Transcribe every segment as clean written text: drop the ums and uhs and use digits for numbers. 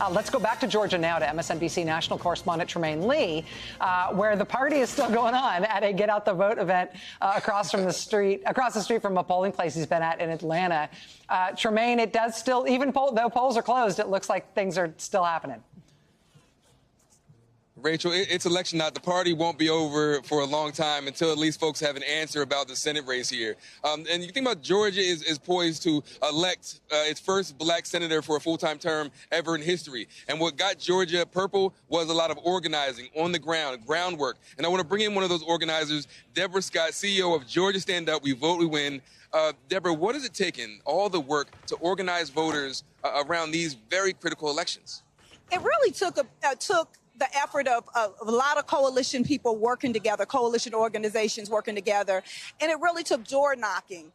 Let's go back to Georgia now to MSNBC national correspondent Trymaine Lee, where the party is still going on at a Get Out the Vote event across the street from a polling place he's been at in Atlanta. Trymaine, it does still, even though polls are closed, it looks like things are still happening. Rachel, it's election night. The party won't be over for a long time until at least folks have an answer about the Senate race here. And you think about Georgia is poised to elect its first black senator for a full-time term ever in history. And what got Georgia purple was a lot of organizing on the groundwork. And I want to bring in one of those organizers, Deborah Scott, CEO of Georgia Stand Up, We Vote, We Win. Deborah, what has it taken, all the work, to organize voters around these very critical elections? It really took the effort of a lot of coalition people working together, coalition organizations working together. And it really took door knocking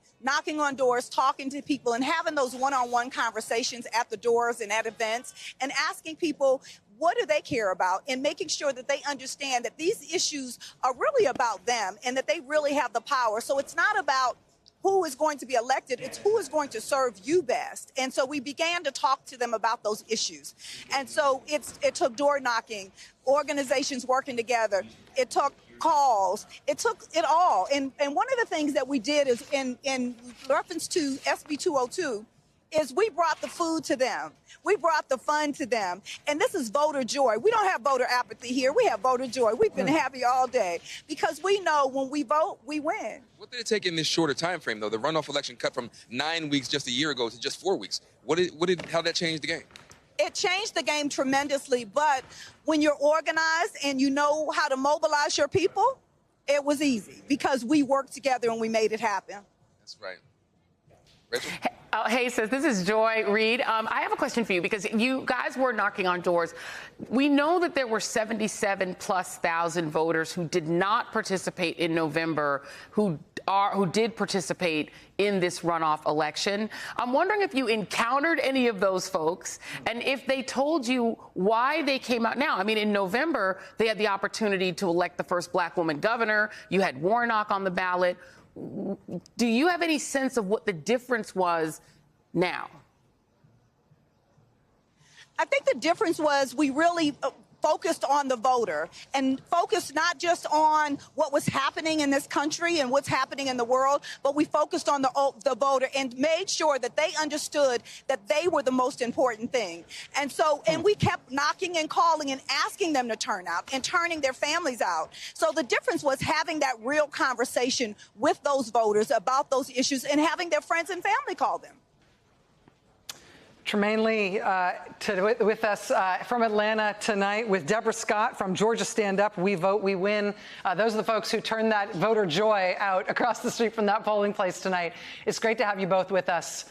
on doors, talking to people and having those one-on-one conversations at the doors and at events and asking people, what do they care about, and making sure that they understand that these issues are really about them and that they really have the power. So it's not about who is going to be elected, it's who is going to serve you best. And so we began to talk to them about those issues. And so it took door knocking, organizations working together, it took calls, it took it all. And one of the things that we did is in reference to SB 202, is we brought the food to them. We brought the fun to them. And this is voter joy. We don't have voter apathy here. We have voter joy. We've been happy all day because we know when we vote, we win. What did it take in this shorter time frame, though? The runoff election cut from 9 weeks just a year ago to just 4 weeks. How did that change the game? It changed the game tremendously. But when you're organized and you know how to mobilize your people, it was easy because we worked together and we made it happen. That's right. Rachel? Hey, sis, this is Joy Reid. I have a question for you because you guys were knocking on doors. We know that there were 77,000+ voters who did not participate in November, who did participate in this runoff election. I'm wondering if you encountered any of those folks and if they told you why they came out now. I mean, in November, they had the opportunity to elect the first black woman governor. You had Warnock on the ballot. Do you have any sense of what the difference was now? I think the difference was we really focused on the voter and focused not just on what was happening in this country and what's happening in the world, but we focused on the voter and made sure that they understood that they were the most important thing. And so, and we kept knocking and calling and asking them to turn out and turning their families out. So the difference was having that real conversation with those voters about those issues and having their friends and family call them. Trymaine Lee with us from Atlanta tonight with Deborah Scott from Georgia Stand Up, We Vote, We Win. Those are the folks who turned that voter joy out across the street from that polling place tonight. It's great to have you both with us.